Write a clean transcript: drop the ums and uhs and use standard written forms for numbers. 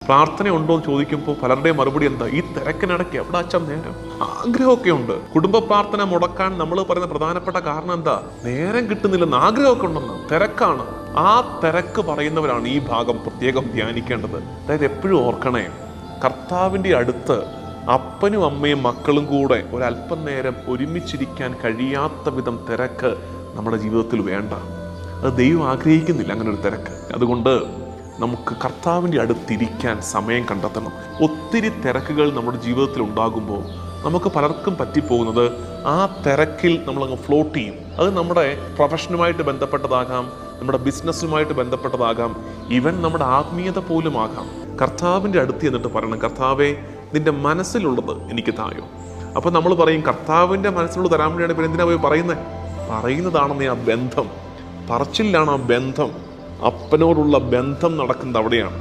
പ്രാർത്ഥന ഉണ്ടോ എന്ന് ചോദിക്കുമ്പോൾ പലരുടെയും മറുപടി എന്താ? ഈ തിരക്കിനിടയ്ക്ക് എവിടെ അച്ഛൻ നേരം? ആഗ്രഹമൊക്കെ ഉണ്ട്. കുടുംബ പ്രാർത്ഥന മുടക്കാൻ നമ്മൾ പറയുന്ന പ്രധാനപ്പെട്ട കാരണം എന്താ? നേരം കിട്ടുന്നില്ലെന്ന്. ആഗ്രഹമൊക്കെ ഉണ്ടെന്ന്, തിരക്കാണ്. ആ തിരക്ക് പറയുന്നവരാണ് ഈ ഭാഗം പ്രത്യേകം ധ്യാനിക്കേണ്ടത്. അതായത് എപ്പോഴും ഓർക്കണേ, കർത്താവിൻ്റെ അടുത്ത് അപ്പനും അമ്മയും മക്കളും കൂടെ ഒരല്പം നേരം ഒരുമിച്ചിരിക്കാൻ കഴിയാത്ത വിധം തിരക്ക് നമ്മുടെ ജീവിതത്തിൽ വേണ്ട. അത് ദൈവം ആഗ്രഹിക്കുന്നില്ല അങ്ങനെ ഒരു തിരക്ക്. അതുകൊണ്ട് നമുക്ക് കർത്താവിൻ്റെ അടുത്തിരിക്കാൻ സമയം കണ്ടെത്തണം. ഒത്തിരി തിരക്കുകൾ നമ്മുടെ ജീവിതത്തിൽ ഉണ്ടാകുമ്പോൾ നമുക്ക് പലർക്കും പറ്റിപ്പോകുന്നത് ആ തിരക്കിൽ നമ്മളങ്ങ് ഫ്ലോട്ട് ചെയ്യും. അത് നമ്മുടെ പ്രൊഫഷനുമായിട്ട് ബന്ധപ്പെട്ടതാകാം, നമ്മുടെ ബിസിനസ്സുമായിട്ട് ബന്ധപ്പെട്ടതാകാം, ഈവൻ നമ്മുടെ ആത്മീയത പോലും ആകാം. കർത്താവിൻ്റെ അടുത്ത് എന്നിട്ട് പറയണം, കർത്താവേ, നിന്റെ മനസ്സിലുള്ളത് എനിക്ക് തായോ. അപ്പോൾ നമ്മൾ പറയും, കർത്താവിൻ്റെ മനസ്സിലുള്ളത് തരാൻ വേണ്ടിയാണ് പിന്നെ എന്തിനാ പോയി പറയുന്നതാണെന്ന്. ആ ബന്ധം പറച്ചിലാണ് ആ ബന്ധം. അപ്പനോടുള്ള ബന്ധം നടക്കുന്നത് അവിടെയാണ്.